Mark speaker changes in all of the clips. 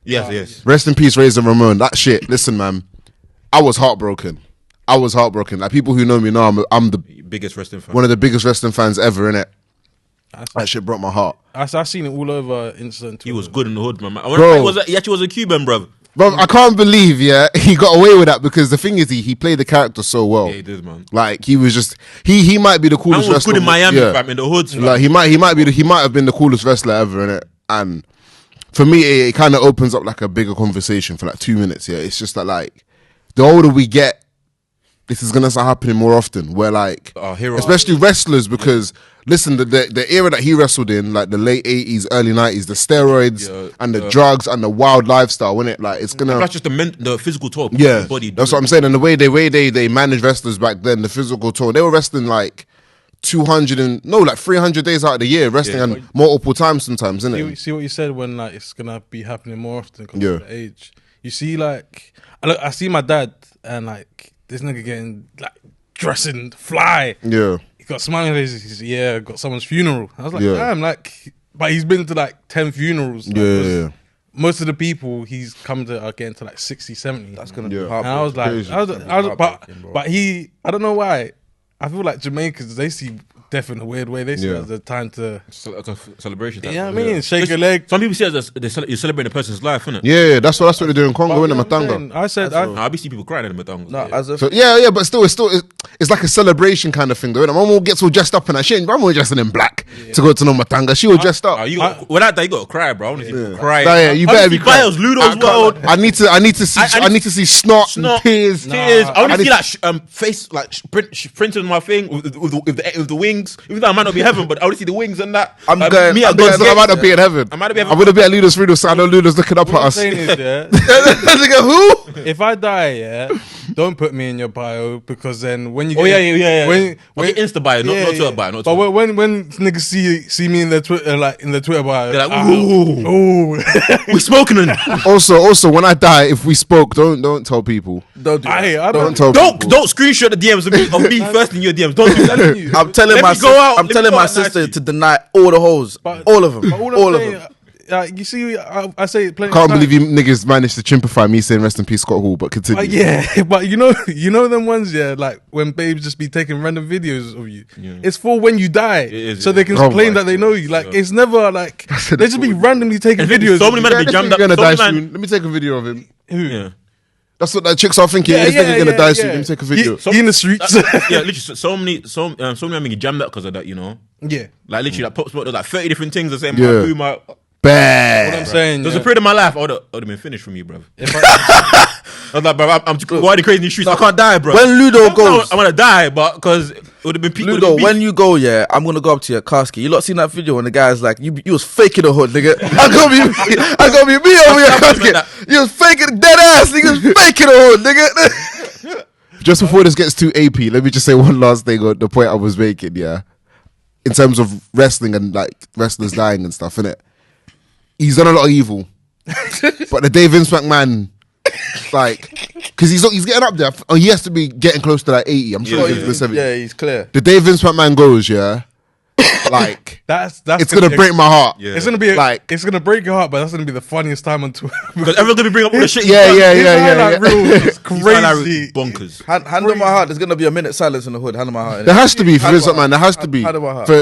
Speaker 1: Yes.
Speaker 2: Rest in peace, Razor Ramon. That shit. Listen, man, I was heartbroken. Like people who know me know I'm the
Speaker 1: biggest wrestling fan.
Speaker 2: One of the biggest wrestling fans ever, innit? That shit broke my heart.
Speaker 3: I seen it all over Instagram.
Speaker 1: He was good in the hood, man.
Speaker 2: Bro.
Speaker 1: He actually was a Cuban, bro.
Speaker 2: Bro, I can't believe, he got away with that because the thing is, he played the character so well.
Speaker 1: Yeah, he did, man.
Speaker 2: Like he was just he might be the coolest
Speaker 1: was
Speaker 2: wrestler.
Speaker 1: good in Miami, fam, in the hood.
Speaker 2: Like he might have been the coolest wrestler ever, innit? And for me, it kind of opens up like a bigger conversation for like 2 minutes. Yeah, it's just that like the older we get, this is gonna start happening more often. Where like, especially wrestlers, because listen, the era that he wrestled in, like the late 80s, early 90s, the steroids and the drugs and the wild lifestyle, wasn't it? Like it's gonna.
Speaker 1: That's just the physical toll.
Speaker 2: Yeah,
Speaker 1: the body.
Speaker 2: That's what I'm saying. And the way they managed wrestlers back then, the physical toll, they were wrestling like 300 days out of the year, wrestling and multiple times sometimes, isn't it?
Speaker 3: See what you said when like it's gonna be happening more often because of the age. You see, like I see my dad and like this nigga getting like dressing fly.
Speaker 2: Yeah,
Speaker 3: he got smiling faces. Got someone's funeral. I was like, damn, like, but he's been to like 10 funerals. Like, most of the people he's come to are getting to like 60, 70.
Speaker 4: That's gonna be hard.
Speaker 3: And I was like, but he, I don't know why. I feel like Jamaicans, they see death in a weird way. They see it as a time to...
Speaker 1: It's like a celebration.
Speaker 3: Yeah, I mean, shake a leg.
Speaker 1: Some people see it as you're celebrating a person's life, innit?
Speaker 2: Yeah, that's what they do in Congo, innit, Matanga.
Speaker 3: I said...
Speaker 1: I be seeing people crying in the Matanga.
Speaker 2: No, but still, it's like a celebration kind of thing, though, innit? My mom gets all dressed up and that shit. My mom was dressed in black to go to no Matanga. She was dressed up.
Speaker 1: Without that, you got to cry, bro. I want to see people cry.
Speaker 2: Yeah, you better be crying.
Speaker 1: Ludo's world.
Speaker 2: I need to see snot and tears.
Speaker 1: I want to see that face, like, printed on my thing with the wings. Even though I might not be heaven, but I want to see the wings and that.
Speaker 2: I might not be in heaven. I'm going to be at Ludo's funeral, so I know Ludo's looking up at us.
Speaker 3: Saying is,
Speaker 2: who?
Speaker 3: If I die, don't put me in your bio because then when you
Speaker 1: when Insta bio, not Twitter bio.
Speaker 3: But when niggas see me in their Twitter bio,
Speaker 1: they're like, ooh, we smoking in.
Speaker 2: Also, when I die, if we spoke, don't tell people.
Speaker 3: Don't do that.
Speaker 1: Don't screenshot the DMs of me first in your DMs. Don't do that.
Speaker 4: I'm telling my sister to deny all the hoes, all of them, all of them.
Speaker 3: You see, I say plenty.
Speaker 2: Can't believe you niggas managed to chimpify me saying rest in peace Scott Hall, but continue.
Speaker 3: But you know them ones, like when babes just be taking random videos of you. Yeah. It's for when you die, so they can claim that they know you. Like it's never like they just be randomly taking videos.
Speaker 1: So many men be jammed up.
Speaker 2: Gonna die soon. Let me take a video of him.
Speaker 3: Who? Yeah.
Speaker 2: That's what the chicks are thinking. This nigga gonna die soon. Let me take a video.
Speaker 3: He in the streets.
Speaker 1: Literally, so many men get jammed up because of that. You know.
Speaker 3: Yeah.
Speaker 1: Like literally, like Pop Smoke does like 30 different things the same. Yeah.
Speaker 2: Bad.
Speaker 3: What I'm saying,
Speaker 1: there's a period of my life I would have been finished from you, bro. I was like, bro, I'm wide crazy in the streets. I can't die, bro.
Speaker 4: When Ludo goes,
Speaker 1: I'm gonna die, but because it would have been people.
Speaker 4: Ludo, when you go, I'm gonna go up to your casket. You lot seen that video when the guy's like, you was faking the hood, nigga. I gotta be me over your casket. You was faking dead ass, nigga. You was faking the hood, nigga.
Speaker 2: Just before this gets too AP, let me just say one last thing on the point I was making. Yeah, in terms of wrestling and like wrestlers dying and stuff, innit? He's done a lot of evil, but the day Vince McMahon, like, because he's getting up there, he has to be getting close to like 80. I'm sure he's 70.
Speaker 4: Yeah, he's clear.
Speaker 2: The day Vince McMahon goes, like
Speaker 3: that's
Speaker 2: it's gonna break my heart.
Speaker 3: Yeah. It's gonna be it's gonna break your heart, but that's gonna be the funniest time on Twitter
Speaker 1: because everyone's gonna be bringing up all the shit.
Speaker 2: Yeah.
Speaker 3: It's crazy,
Speaker 1: bonkers.
Speaker 4: Hand on my heart. There's gonna be a minute silence in the hood. Hand on my heart.
Speaker 2: There has to be for Vince McMahon. There has to be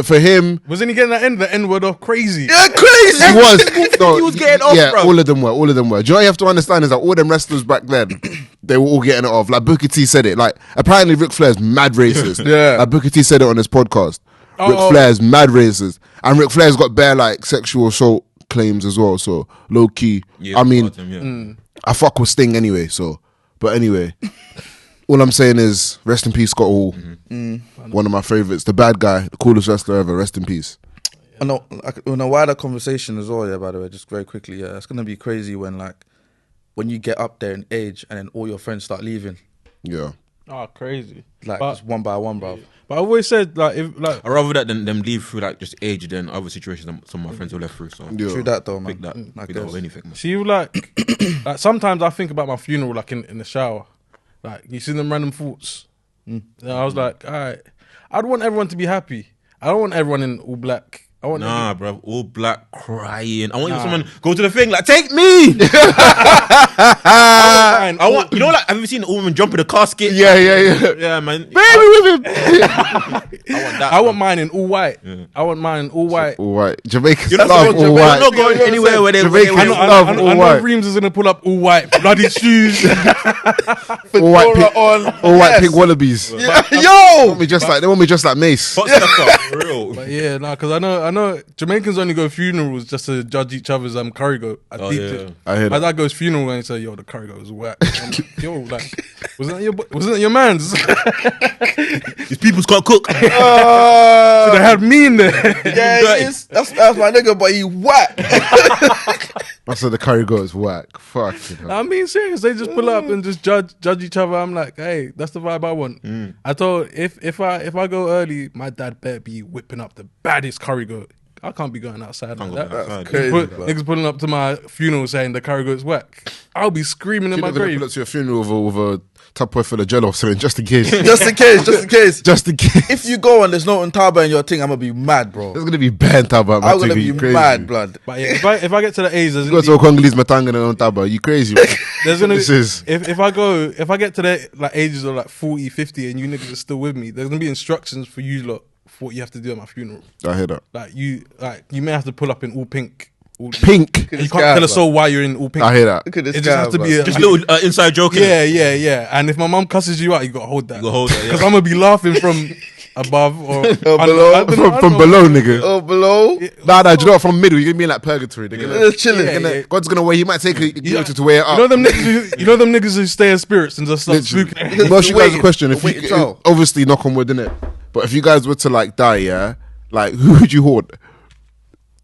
Speaker 2: for him.
Speaker 3: Wasn't he getting the N word off crazy?
Speaker 4: Yeah, crazy.
Speaker 2: He was.
Speaker 1: He was getting off.
Speaker 2: Yeah,
Speaker 1: bro.
Speaker 2: all of them were. Do you know what you have to understand is that all them wrestlers back then, they were all getting it off. Like Booker T said it. Like apparently Ric Flair's mad racist. Like Booker T said it on his podcast. Ric Flair's mad racist, and Ric Flair's got bare like sexual assault claims as well. So low key, I mean, I fuck with Sting anyway. So, but anyway, all I'm saying is rest in peace, Scott Hall. One of my favorites, the bad guy, the coolest wrestler ever. Rest in peace.
Speaker 4: On a wider conversation as well. Yeah, by the way, just very quickly. Yeah, it's gonna be crazy when you get up there in age and then all your friends start leaving.
Speaker 2: Yeah.
Speaker 3: Oh, crazy!
Speaker 4: Like just one by one, bro.
Speaker 3: But I always said I'd
Speaker 1: rather that than them leave through like just age than other situations that some of my friends have left through. So
Speaker 4: true that though, man.
Speaker 1: Pick that over anything. Man.
Speaker 3: See, like sometimes I think about my funeral like in the shower. Like you see them random thoughts. And I was like, all right, I'd want everyone to be happy. I don't want everyone in all black
Speaker 1: Nah, bro, all black crying. I want someone go to the thing like, take me. I want, you know, like, have you seen a woman jump in the casket?
Speaker 2: Yeah,
Speaker 1: man.
Speaker 2: Baby with him.
Speaker 1: I want that.
Speaker 3: I want mine in all white. I want mine in all white.
Speaker 2: All white. Jamaicans
Speaker 1: You're not
Speaker 2: love all white.
Speaker 1: You're not going anywhere where they
Speaker 2: Jamaicans
Speaker 3: I
Speaker 2: love all
Speaker 3: know
Speaker 2: white.
Speaker 3: Reams is gonna pull up all white, bloody shoes.
Speaker 2: All white pink,
Speaker 4: on.
Speaker 2: all white pink wallabies. They want me just like Mace.
Speaker 1: Hot stuff, for real.
Speaker 3: But yeah, because I know Jamaicans only go funerals just to judge each other's curry goat. I deeped it.
Speaker 2: I hear
Speaker 3: My
Speaker 2: that.
Speaker 3: dad goes funeral and he say, "Yo, the curry goat is whack." I'm like, yo, like, wasn't that your man's?
Speaker 1: These people's can't cook.
Speaker 3: So they had me in there.
Speaker 4: Yeah, he is. That's my nigga, but he whack.
Speaker 2: I said the curry goat is whack. Fuck it.
Speaker 3: I'm being serious. They just pull up and just judge each other. I'm like, hey, that's the vibe I want. I told if I go early, my dad better be whipping up the baddest curry goat. I can't be going outside like that.
Speaker 4: That's crazy.
Speaker 3: Niggas pulling up to my funeral saying the curry goat's whack. I'll be screaming in my
Speaker 2: You're gonna
Speaker 3: grave.
Speaker 2: pull up to your funeral with a Tupperware full of jello or something, just in case.
Speaker 4: Just in case.
Speaker 2: Just in case.
Speaker 4: If you go and there's no untaba in your thing, I'm gonna be mad, bro.
Speaker 2: There's gonna be bad taba.
Speaker 4: I'm gonna be mad, blood.
Speaker 3: But yeah, if I get to the A's, there's
Speaker 2: You
Speaker 3: gonna
Speaker 2: go to a Congolese matanga and on taba. You crazy? Man.
Speaker 3: there's gonna
Speaker 2: This is.
Speaker 3: if I get to the like ages of like 40, 50 and you niggas are still with me, there's gonna be instructions for you lot for what you have to do at my funeral.
Speaker 2: I hear that.
Speaker 3: Like you may have to pull up in all pink.
Speaker 2: Pink.
Speaker 3: And you can't tell a soul why you're in all pink.
Speaker 2: I hear that.
Speaker 4: Look at this
Speaker 3: It
Speaker 4: guy,
Speaker 3: just has to be a,
Speaker 1: Just little inside joke.
Speaker 3: yeah. And if my mum cusses you out, you gotta hold that.
Speaker 1: You gotta hold that, yeah.
Speaker 3: Because I'm gonna be laughing from above or
Speaker 4: below.
Speaker 3: I don't know.
Speaker 2: From below, nigga.
Speaker 4: Oh, below.
Speaker 2: Nah, do you know what? From middle, you're gonna be in like purgatory. They're gonna,
Speaker 4: Chilling.
Speaker 3: Yeah.
Speaker 2: God's gonna weigh. He might take a to weigh it up.
Speaker 3: You know them niggas who stay as spirits and just start spooking.
Speaker 2: Let me ask you guys a question. If
Speaker 4: Wait,
Speaker 2: you,
Speaker 4: trial.
Speaker 2: obviously, knock on wood, innit? But if you guys were to like die, yeah, like who would you haunt?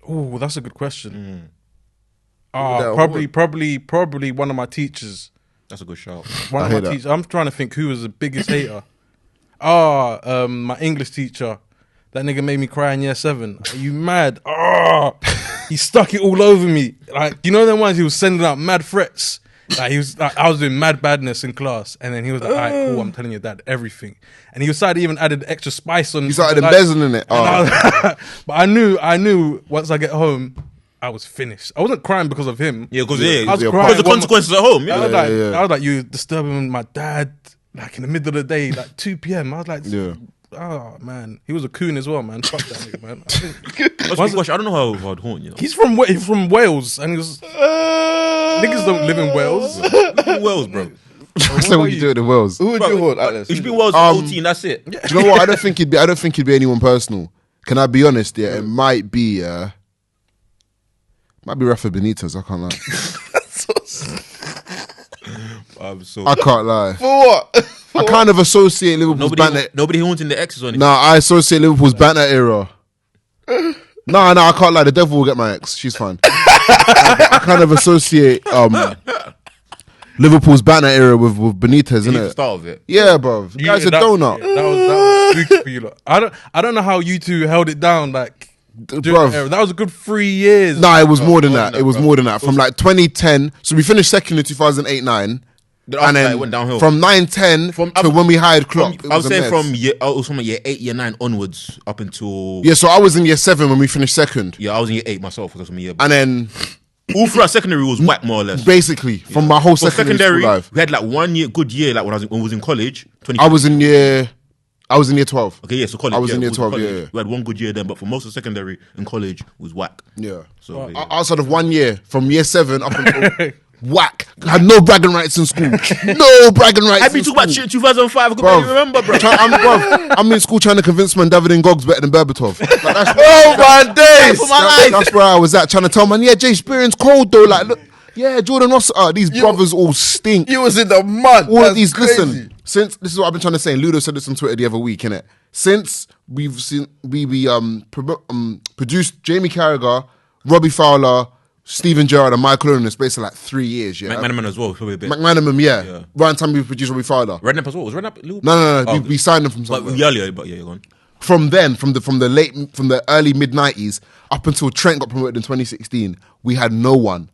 Speaker 3: Oh, that's a good question.
Speaker 4: that
Speaker 3: Probably one of my teachers.
Speaker 1: That's a good shout.
Speaker 3: One
Speaker 2: I
Speaker 3: of
Speaker 2: hear
Speaker 3: my
Speaker 2: that.
Speaker 3: teachers. I'm trying to think who was the biggest hater. My English teacher. That nigga made me cry in year 7. Are you mad? He stuck it all over me. Like, you know them ones he was sending out mad threats. Like he was like, I was doing mad badness in class, and then he was like, "Alright, cool, I'm telling your dad everything." And he decided even added extra spice on.
Speaker 2: You started
Speaker 3: like,
Speaker 2: embezzling it.
Speaker 3: but I knew once I get home, I was finished. I wasn't crying because of him.
Speaker 1: Yeah, because
Speaker 3: I was
Speaker 2: yeah,
Speaker 3: crying.
Speaker 1: because the consequences at home.
Speaker 3: I was
Speaker 1: Yeah.
Speaker 3: like,
Speaker 2: yeah.
Speaker 3: I was like, you disturbing my dad, like in the middle of the day, like 2 p.m. I was like,
Speaker 2: Yeah.
Speaker 3: oh man, he was a coon as well, man. Fuck that nigga, man.
Speaker 1: Gosh, I don't know how I'd haunt you.
Speaker 3: He's from Wales, and he was. Niggas don't live in Wales.
Speaker 1: Wales, bro.
Speaker 2: So what you do in Wales?
Speaker 4: Who would you haunt, Atlas?
Speaker 1: It should be Wales OT and that's it.
Speaker 2: Do you know what? I don't think it'd be anyone personal. Can I be honest? Yeah, it might be Rashford Benitez. I can't lie. I can't lie.
Speaker 4: For what?
Speaker 2: I kind of associate Liverpool's banter.
Speaker 1: Nobody haunting the exes or anything.
Speaker 2: Nah, I associate Liverpool's banter era. No, I can't lie. The devil will get my ex. She's fine. I kind of associate Liverpool's banter era with Benitez,
Speaker 1: You
Speaker 2: innit?
Speaker 1: the start of it.
Speaker 2: Yeah, bro. You guys a donut.
Speaker 3: That was spooky for you lot. I don't know how you two held it down. Like, during
Speaker 2: Bruv.
Speaker 3: the era. That was a good 3 years.
Speaker 2: Nah, it was more than that.
Speaker 1: that,
Speaker 2: It was
Speaker 1: bro.
Speaker 2: more than that. From like 2010, so we finished second in 2008-9.
Speaker 1: Then
Speaker 2: And
Speaker 1: after that,
Speaker 2: then
Speaker 1: it went downhill.
Speaker 2: from 9-10 to when we hired Klopp. it
Speaker 1: I would
Speaker 2: was a
Speaker 1: say
Speaker 2: mess.
Speaker 1: from year 8, year 9 onwards up until
Speaker 2: Yeah, so I was in year 7 when we finished second.
Speaker 1: I was in year 8 myself. Because my year.
Speaker 2: And then
Speaker 1: All throughout secondary was whack more or less.
Speaker 2: basically from my whole
Speaker 1: For
Speaker 2: secondary school life.
Speaker 1: we had like 1 year, good year, like when I was in college.
Speaker 2: I was in year 12.
Speaker 1: Okay, yeah, so college.
Speaker 2: I was in year
Speaker 1: it
Speaker 2: 12,
Speaker 1: college.
Speaker 2: yeah.
Speaker 1: We had 1 good year then, but for most of secondary and college was whack.
Speaker 2: Yeah.
Speaker 1: So yeah.
Speaker 2: Outside of 1 year, from year 7 up until whack. Had no bragging rights in school. No bragging rights.
Speaker 1: I've been
Speaker 2: in
Speaker 1: talking about
Speaker 2: school.
Speaker 1: shit in 2005. I could
Speaker 2: Bruv.
Speaker 1: barely remember, bro.
Speaker 2: I'm in school trying to convince man David Ngog's better than Berbatov. Like, that's
Speaker 4: Oh my days!
Speaker 1: For my life.
Speaker 2: That's where I was at, trying to tell man, yeah, Jay Spearing's cold though. Like, look, yeah, Jordan Ross, these brothers all stink.
Speaker 4: You was in the mud.
Speaker 2: All of
Speaker 4: That's
Speaker 2: these,
Speaker 4: crazy.
Speaker 2: listen, since this is what I've been trying to say, and Ludo said this on Twitter the other week, innit? Since we produced Jamie Carragher, Robbie Fowler, Steven Gerrard, and Michael Owen, it's basically like 3 years, yeah.
Speaker 1: McManaman as well, probably a bit.
Speaker 2: McManaman, yeah. Right time we produced Robbie Fowler.
Speaker 1: Redknapp as well. Was Redknapp?
Speaker 2: No.
Speaker 1: Oh,
Speaker 2: We signed him from
Speaker 1: but
Speaker 2: somewhere.
Speaker 1: earlier, but yeah, you're gone.
Speaker 2: From then, from the early mid-90s up until Trent got promoted in 2016, we had no one.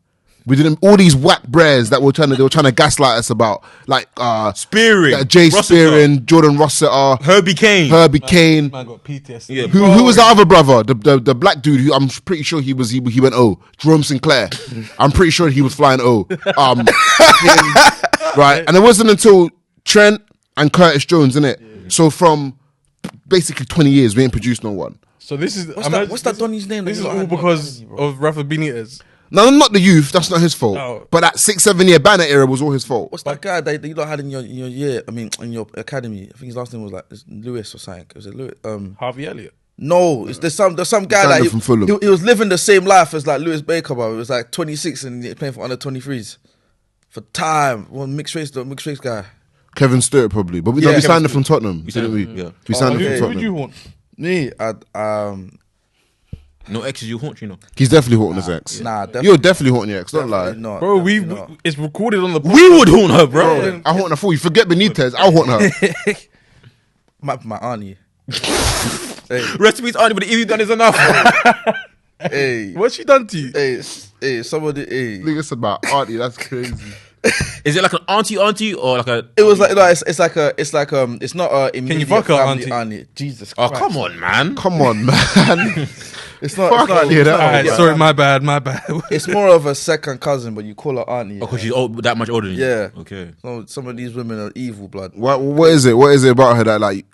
Speaker 2: We did all these whack bears that they were trying to gaslight us about, like
Speaker 1: Spearing,
Speaker 2: Jay
Speaker 1: Rossiter.
Speaker 2: Spearing, Jordan Rossiter,
Speaker 1: Herbie Kane.
Speaker 3: Man got PTSD.
Speaker 1: Yeah,
Speaker 2: Who was the other brother? The black dude who I'm pretty sure he went O. Jerome Sinclair. I'm pretty sure he was flying O. Right, and it wasn't until Trent and Curtis Jones, innit? Yeah. So from basically 20 years, we ain't produced no one.
Speaker 3: So this is
Speaker 4: What's that Donny's name?
Speaker 3: This is all because of Rafa Benitez.
Speaker 2: No, not the youth. That's not his fault.
Speaker 3: No.
Speaker 2: But that 6-7 year banner era was all his fault.
Speaker 4: What's that guy that you lot had in your year? I mean, in your academy. I think his last name was like Lewis or something. Was it Lewis?
Speaker 3: Harvey Elliott.
Speaker 4: No, there's some guy
Speaker 2: Standard
Speaker 4: that
Speaker 2: from Fulham.
Speaker 4: he was living the same life as like Lewis Baker, but he was like 26 and he playing for under 23s for time. One mixed race guy.
Speaker 2: Kevin Stewart probably, but we signed him from Tottenham, didn't we?
Speaker 1: Yeah.
Speaker 2: We signed him
Speaker 3: Who
Speaker 2: from
Speaker 3: would
Speaker 2: Tottenham.
Speaker 3: you want?
Speaker 4: Me,
Speaker 1: No exes you haunt, you know.
Speaker 2: He's definitely haunting his ex.
Speaker 4: nah,
Speaker 2: You're definitely haunting your ex. Don't lie.
Speaker 4: not,
Speaker 3: Bro,
Speaker 4: definitely not.
Speaker 3: it's recorded on the.
Speaker 1: We would haunt her, bro.
Speaker 2: I haunt her for you. Forget Benitez. I'll haunt her.
Speaker 4: my auntie. Hey,
Speaker 1: Rest in peace, Aunty, but if you've done is enough.
Speaker 4: hey,
Speaker 3: What's she done to you?
Speaker 4: hey, somebody, hey.
Speaker 2: Nigga said about Auntie. That's crazy.
Speaker 1: Is it like an auntie or like a?
Speaker 4: It was like no, it's not a immediate
Speaker 3: you fuck her
Speaker 4: family
Speaker 3: auntie?
Speaker 4: Jesus
Speaker 1: Oh,
Speaker 4: Christ.
Speaker 1: come on, man.
Speaker 2: Come on, man.
Speaker 4: It's not.
Speaker 2: Fuck
Speaker 4: It's, not,
Speaker 2: yeah,
Speaker 4: it's,
Speaker 2: that-
Speaker 4: not
Speaker 3: Alright, sorry, my bad.
Speaker 4: it's more of a second cousin, but you call her auntie.
Speaker 1: Oh, because she's that much older than you.
Speaker 4: Yeah.
Speaker 1: Okay.
Speaker 4: No, some of these women are evil blood.
Speaker 2: What is it? What is it about her that like?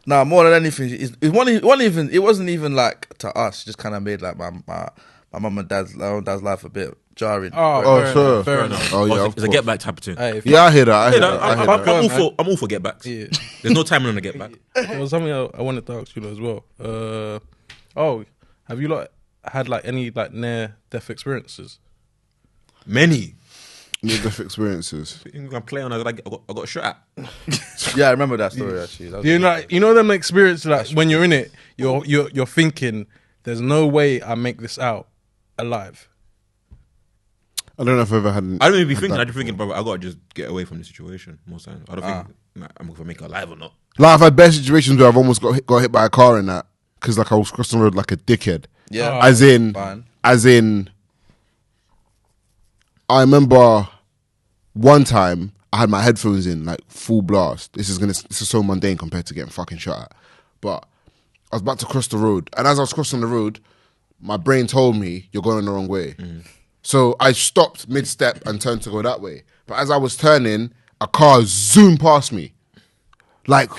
Speaker 4: Nah, more than anything, it wasn't even like to us. It just kind of made like my mum and dad's life a bit jarring.
Speaker 2: Oh,
Speaker 3: Fair enough.
Speaker 2: Oh yeah, of
Speaker 1: It's a
Speaker 2: course.
Speaker 1: get back type of thing.
Speaker 3: Hey,
Speaker 2: Yeah, I hear that. I hear
Speaker 1: Yeah,
Speaker 2: that. I hear
Speaker 1: I'm
Speaker 2: that.
Speaker 1: all for get backs.
Speaker 3: Yeah.
Speaker 1: There's no timing on a get back.
Speaker 3: There was something I wanted to ask you as well. Have you like had like any like near death experiences?
Speaker 1: Many.
Speaker 2: Near-death experiences.
Speaker 1: I'm gonna play on. I got shot at.
Speaker 4: Yeah, I remember that story actually. That was
Speaker 3: You know them experiences like when you're in it, you're thinking, there's no way I make this out alive.
Speaker 2: I don't know if I've ever had.
Speaker 1: I don't even be thinking. I just thinking, bro. I gotta just get away from the situation. Most times, I don't think I'm gonna make it alive or not.
Speaker 2: Like I've had bad situations where I've almost got hit by a car in that because like I was crossing the road like a dickhead.
Speaker 4: Yeah.
Speaker 2: As in,
Speaker 4: Fine.
Speaker 2: I remember one time I had my headphones in like full blast. This is so mundane compared to getting fucking shot at. But I was about to cross the road, and as I was crossing the road, my brain told me you're going the wrong way. So I stopped mid-step and turned to go that way. But as I was turning, a car zoomed past me, like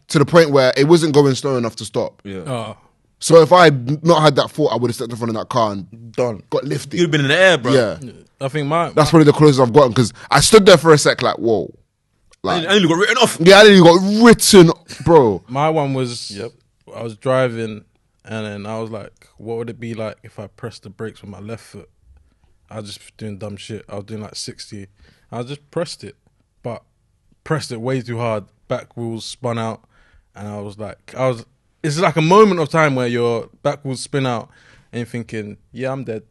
Speaker 2: to the point where it wasn't going slow enough to stop.
Speaker 3: Oh.
Speaker 2: So if I had not had that thought, I would have stepped in front of that car and
Speaker 4: Done.
Speaker 2: got lifted.
Speaker 1: You'd been in the air, bro.
Speaker 2: Yeah.
Speaker 3: I think
Speaker 2: That's probably the closest I've gotten because I stood there for a sec like, whoa. Like,
Speaker 1: I nearly got written off.
Speaker 2: yeah, I nearly got written, bro.
Speaker 3: my one was I was driving and then I was like, what would it be like if I pressed the brakes with my left foot? I was just doing dumb shit. I was doing like 60. I just pressed it, but pressed it way too hard. Back wheels spun out, and I was like, it's like a moment of time where your back wheels spin out, and you're thinking, yeah, I'm dead.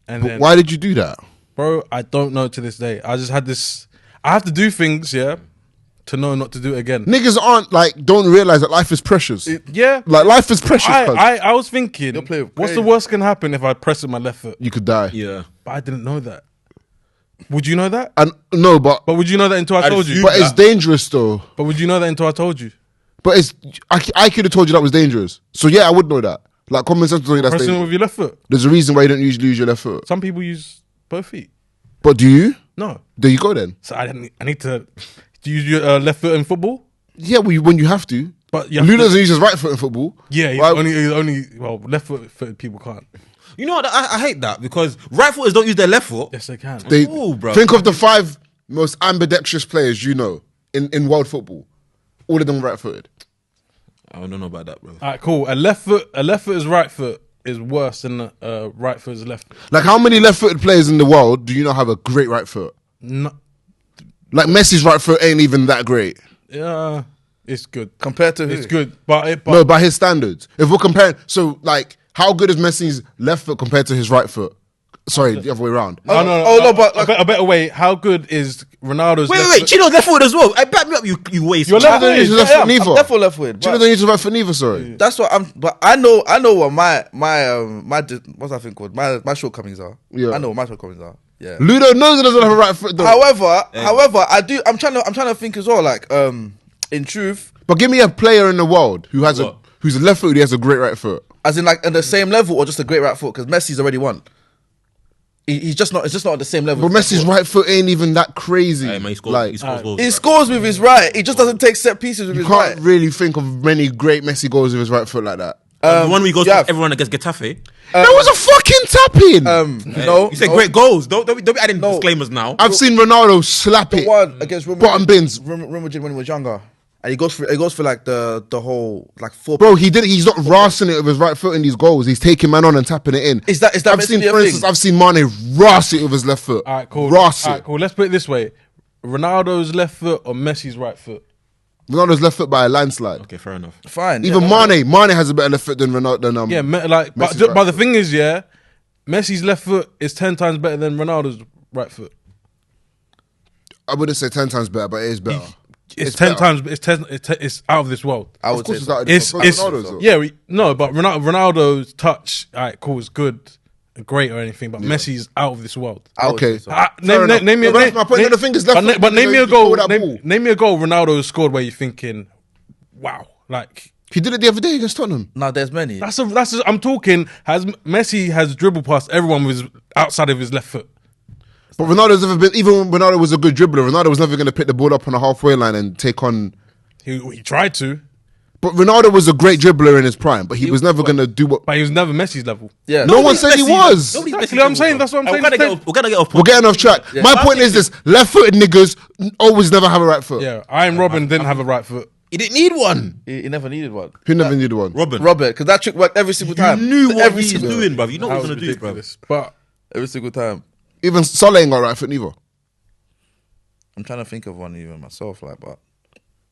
Speaker 3: And
Speaker 2: But
Speaker 3: then,
Speaker 2: why did you do that?
Speaker 3: bro, I don't know to this day. I just had this. I have to do things, to know not to do it again.
Speaker 2: Niggas don't realize that life is precious.
Speaker 3: Yeah,
Speaker 2: Like life is precious. cuz.
Speaker 3: I was thinking,
Speaker 4: play
Speaker 3: what's
Speaker 4: crazy.
Speaker 3: the worst can happen if I press with my left foot?
Speaker 2: You could die.
Speaker 1: Yeah.
Speaker 3: But I didn't know that. Would you know that?
Speaker 2: And no, but
Speaker 3: But would you know that until I told you?
Speaker 2: it's dangerous though.
Speaker 3: But would you know that until I told you?
Speaker 2: But I could have told you that was dangerous. So yeah, I would know that. Like common sense told you that's
Speaker 3: Pressing
Speaker 2: dangerous.
Speaker 3: with your left foot.
Speaker 2: There's a reason why you don't usually use your left foot.
Speaker 3: Some people use both feet.
Speaker 2: But do you?
Speaker 3: No.
Speaker 2: There you go then.
Speaker 3: So I need to. Do you use your left foot in football?
Speaker 2: Yeah, when you have to.
Speaker 3: But you have
Speaker 2: Ludo
Speaker 3: to-
Speaker 2: doesn't use his right foot in football.
Speaker 3: Yeah, he's
Speaker 2: Why-
Speaker 3: only well, left footed people can't.
Speaker 1: You know what? I hate that because right footers don't use their left foot.
Speaker 3: Yes, they can.
Speaker 2: They
Speaker 1: Ooh, bro.
Speaker 2: think of the 5 most ambidextrous players you know in world football. All of them right footed.
Speaker 1: I don't know about that, bro.
Speaker 3: All right, cool. A left footer's right foot is worse than a right footer's left.
Speaker 2: Like how many left footed players in the world do you not have a great right foot?
Speaker 3: No,
Speaker 2: Like Messi's right foot ain't even that great.
Speaker 3: yeah, it's good.
Speaker 4: Compared to who?
Speaker 3: It's good, but
Speaker 2: No, by his standards. If we're comparing, so like, how good is Messi's left foot compared to his right foot? Sorry, the other way around.
Speaker 3: No, but a better way. How good is Ronaldo's?
Speaker 1: Wait. Chino's left foot as well. I back me up. You waste.
Speaker 3: You're left
Speaker 2: Chino don't use his left foot neither.
Speaker 4: I'm definitely left foot.
Speaker 2: Chino don't use his right foot neither. Sorry.
Speaker 4: That's what I'm. But I know what my what's that thing called? My shortcomings are.
Speaker 2: Yeah.
Speaker 4: I know what my shortcomings are. Yeah.
Speaker 2: Ludo knows he doesn't have a right foot though.
Speaker 4: However, I do. I'm trying to think as well. Like, in truth,
Speaker 2: But give me a player in the world who's a left foot who has a great right foot.
Speaker 4: as in like on the same level or just a great right foot, because Messi's already won. He's just not. It's just not at the same level.
Speaker 2: But Messi's right foot ain't even that crazy.
Speaker 1: Hey, man, he scores,
Speaker 2: like,
Speaker 1: he scores goals.
Speaker 4: He scores with his right. He just doesn't take set pieces with
Speaker 2: you
Speaker 4: his
Speaker 2: can't
Speaker 4: right.
Speaker 2: really think of many great Messi goals with his right foot like that.
Speaker 1: The one where he goes
Speaker 4: yeah.
Speaker 1: to everyone against Getafe.
Speaker 2: That was a fucking tapping.
Speaker 4: No,
Speaker 1: You said great goals. Don't be adding disclaimers now.
Speaker 2: I've seen Ronaldo slap
Speaker 4: the
Speaker 2: it.
Speaker 4: one against Real
Speaker 2: Bottom bins.
Speaker 4: Real Madrid when he was younger, and he goes for like the whole like four.
Speaker 2: Bro, he's not rassing it with his right foot in these goals. He's taking man on and tapping it in.
Speaker 4: Is that
Speaker 2: I've
Speaker 4: meant
Speaker 2: seen,
Speaker 4: to be a
Speaker 2: for
Speaker 4: thing?
Speaker 2: instance, I've seen Mane rass it with his left foot.
Speaker 3: All right, cool.
Speaker 2: Rass
Speaker 3: All
Speaker 2: it.
Speaker 3: right, cool. Let's put it this way: Ronaldo's left foot or Messi's right foot?
Speaker 2: Ronaldo's left foot by a landslide.
Speaker 1: Okay, fair enough.
Speaker 4: Fine.
Speaker 2: Even Mane has a better left foot than Ronaldo.
Speaker 3: Yeah, but
Speaker 2: Messi's right
Speaker 3: the thing is, yeah, Messi's left foot is 10 times better than Ronaldo's right foot.
Speaker 2: I wouldn't say 10 times better, but it is better.
Speaker 3: It's 10
Speaker 2: better.
Speaker 3: times. It's out of this world.
Speaker 4: I
Speaker 2: Of
Speaker 4: would
Speaker 2: course,
Speaker 4: say
Speaker 2: it's
Speaker 4: so.
Speaker 2: out.
Speaker 3: It's
Speaker 2: Ronaldo's though.
Speaker 3: yeah, but Ronaldo's touch, alright, cool, is good, great or anything, but Messi's out of this world.
Speaker 4: I would
Speaker 2: Okay.
Speaker 4: say so.
Speaker 2: Fair enough.
Speaker 3: Name me.
Speaker 2: But that's my point. The thing is, left foot,
Speaker 3: but name me a
Speaker 2: you score
Speaker 3: goal.
Speaker 2: that ball.
Speaker 3: Name me a goal Ronaldo has scored where you're thinking, wow, like.
Speaker 2: He did it the other day against Tottenham.
Speaker 4: No, there's many.
Speaker 3: I'm talking. Messi has dribbled past everyone with his, outside of his left foot.
Speaker 2: But Ronaldo's never been, even when Ronaldo was a good dribbler, Ronaldo was never going to pick the ball up on the halfway line and take on.
Speaker 3: He tried to,
Speaker 2: But Ronaldo was a great dribbler in his prime, but he was never going to do what.
Speaker 3: but he was never Messi's level.
Speaker 4: Yeah.
Speaker 2: No one said he was.
Speaker 3: Exactly what I'm saying. That's what I'm saying.
Speaker 1: We're gonna get off.
Speaker 2: We're getting off track. My point is this: left-footed niggas always never have a right foot.
Speaker 3: Yeah, Iron Robin didn't have a right foot.
Speaker 1: He didn't need one.
Speaker 4: He never needed one.
Speaker 2: Who never needed one?
Speaker 1: Robert,
Speaker 4: Because that trick worked every single
Speaker 1: you
Speaker 4: time.
Speaker 1: knew what
Speaker 4: every
Speaker 1: he was
Speaker 4: single,
Speaker 1: doing, bruv. You know what
Speaker 3: That
Speaker 1: he was
Speaker 3: was
Speaker 1: gonna do, bruv.
Speaker 3: ridiculous. But
Speaker 4: every single time.
Speaker 2: Even Salah ain't got a right foot neither.
Speaker 4: I'm trying to think of one even myself, like, but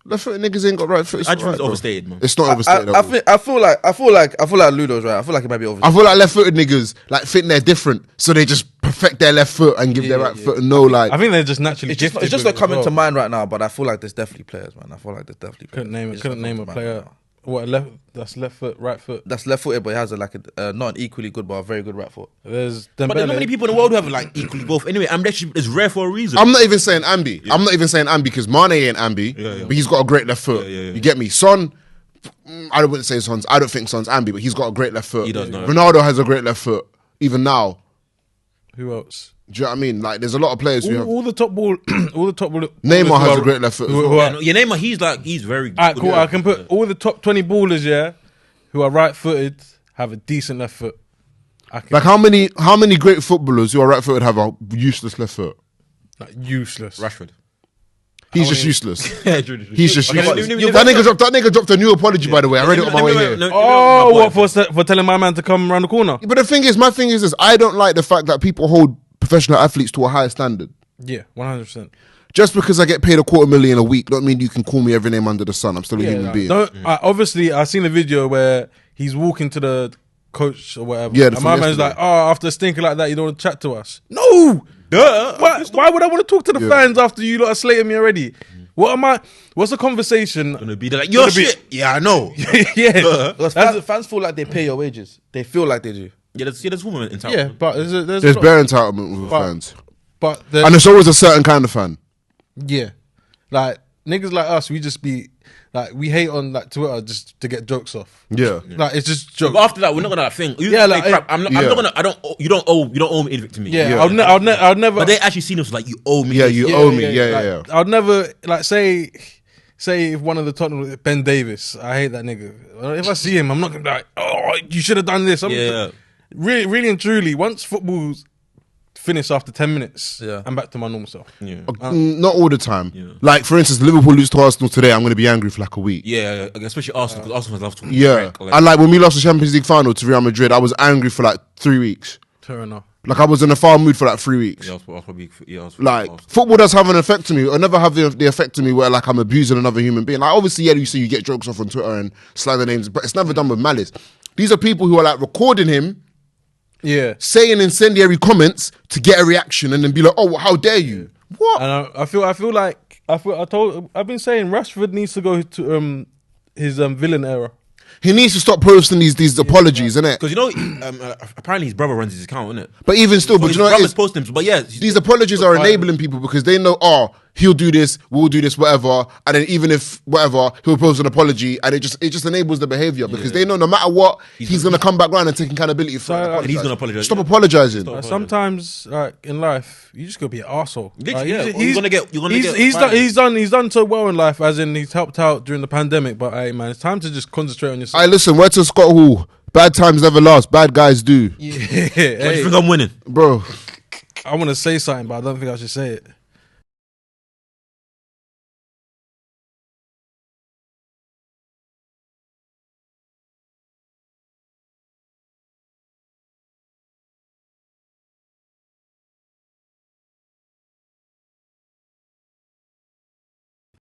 Speaker 2: Left-footed niggas ain't got right foot. It's
Speaker 1: I just
Speaker 2: alright,
Speaker 1: it's
Speaker 2: bro.
Speaker 1: overstated, man.
Speaker 2: It's not overstated. at all.
Speaker 4: I feel like Ludo's right. I feel like it might be over.
Speaker 2: I feel like left-footed niggas like think they're different, so they just perfect their left foot and give their right foot and no like.
Speaker 3: I think they're just naturally
Speaker 4: It's just
Speaker 3: gifted.
Speaker 4: not
Speaker 3: with it
Speaker 4: coming
Speaker 3: as
Speaker 4: to
Speaker 3: well.
Speaker 4: mind right now, but I feel like there's definitely players, man. I feel like there's definitely players.
Speaker 3: Couldn't name a player. What that's left foot, right foot.
Speaker 4: That's left footed, but he has not an equally good, but a very good right foot.
Speaker 3: There's
Speaker 1: But there's not many people in the world who have like equally both. Anyway, ambidextrous is rare for a reason.
Speaker 2: I'm not even saying Ambi. I'm not even saying Ambi because Mane ain't Ambi, but he's got a great left foot. You get me? Son, I wouldn't say Son's. I don't think Son's Ambi, but he's got a great left foot.
Speaker 1: He does, no.
Speaker 2: Ronaldo has a great left foot. Even now,
Speaker 3: Who else?
Speaker 2: do you know what I mean? Like, there's a lot of players who have.
Speaker 3: All the top ball.
Speaker 2: Neymar has a great left foot.
Speaker 1: Yeah, Neymar, he's very good.
Speaker 3: Alright, cool. I can put all the top 20 ballers, yeah, who are right-footed, have a decent left foot.
Speaker 2: Like, how many great footballers who are right-footed have a useless left foot?
Speaker 3: Like, useless.
Speaker 1: Rashford.
Speaker 2: He's just useless. He's just
Speaker 1: Okay,
Speaker 2: useless.
Speaker 1: let me-
Speaker 2: That nigga dropped a new apology, by the way. I read it on my way here.
Speaker 3: Oh, what for telling my man to come around the corner?
Speaker 2: But the thing is, my thing is this: I don't like the fact that people hold professional athletes to a higher standard.
Speaker 3: Yeah, 100%.
Speaker 2: Just because I get paid $250,000 a week, don't mean you can call me every name under the sun. I'm still a human being.
Speaker 3: Obviously, I seen a video where he's walking to the coach or whatever.
Speaker 2: Yeah,
Speaker 3: and my man's like, after stinking like that, you don't want to chat to us.
Speaker 1: No, duh.
Speaker 3: Why would I want to talk to the fans after you lot are slating me already? What's the conversation?
Speaker 1: Gonna be like, you're shit. Yeah, I know.
Speaker 3: Yeah.
Speaker 4: Because fans feel like they pay your wages. They feel like they do.
Speaker 1: Yeah, there's women in town.
Speaker 3: Yeah, but there's
Speaker 2: There's bare entitlement with fans.
Speaker 3: But
Speaker 2: And there's always a certain kind of fan.
Speaker 3: yeah, like niggas like us, we just be like we hate on like Twitter just to get jokes off.
Speaker 2: Yeah.
Speaker 3: Like it's just jokes.
Speaker 1: But after that, we're not gonna think.
Speaker 3: Yeah, like,
Speaker 1: crap. I'm not gonna. You don't owe me anything to me.
Speaker 3: Yeah, I'll never.
Speaker 1: But they actually seen us like you owe me.
Speaker 2: Yeah, you owe me.
Speaker 3: like,
Speaker 2: Yeah.
Speaker 3: I'd never like say if one of the Tottenham Ben Davis, I hate that nigga. If I see him, I'm not gonna be like, oh, you should have done this. Really, really and truly, once football's finished after 10 minutes, I'm back to my normal self.
Speaker 1: Yeah.
Speaker 2: Not all the time. Like, for instance, Liverpool lose to Arsenal today, I'm going to be angry for like a week.
Speaker 1: Yeah, especially Arsenal, because Arsenal love to.
Speaker 2: Yeah. And like when we lost the Champions League final to Real Madrid, I was angry for like 3 weeks.
Speaker 3: Fair enough.
Speaker 2: Like, I was in a foul mood for like 3 weeks.
Speaker 1: Yeah, I was probably.
Speaker 2: Like, football does have an effect on me. It'll never have the effect on me where like I'm abusing another human being. Like, obviously, yeah, you see you get jokes off on Twitter and slander names, but it's never done with malice. These are people who are like recording him
Speaker 3: Yeah.
Speaker 2: saying incendiary comments to get a reaction and then be like, oh, how dare you? What?
Speaker 3: And I've been saying Rashford needs to go to his villain era.
Speaker 2: He needs to stop posting these apologies, innit?
Speaker 1: Because apparently his brother runs his account, innit?
Speaker 2: But even still, but
Speaker 1: his
Speaker 2: you know what it
Speaker 1: brother's
Speaker 2: is?
Speaker 1: posting him. But yeah,
Speaker 2: These apologies are enabling people because they know, he'll do this, we'll do this, whatever. And then even if whatever, he'll post an apology, and it just enables the behavior because they know no matter what, he's gonna come back around and take accountability for it.
Speaker 1: and he's gonna apologize.
Speaker 2: Stop apologizing.
Speaker 3: Sometimes, like in life, you just gotta be an arsehole.
Speaker 1: You're gonna get.
Speaker 3: He's done so well in life, as in he's helped out during the pandemic. But hey, man, it's time to just concentrate on yourself.
Speaker 2: Listen, word to Scott Hall. Bad times never last. Bad guys do.
Speaker 3: Yeah,
Speaker 1: I think I'm winning,
Speaker 2: bro.
Speaker 3: I want to say something, but I don't think I should say it.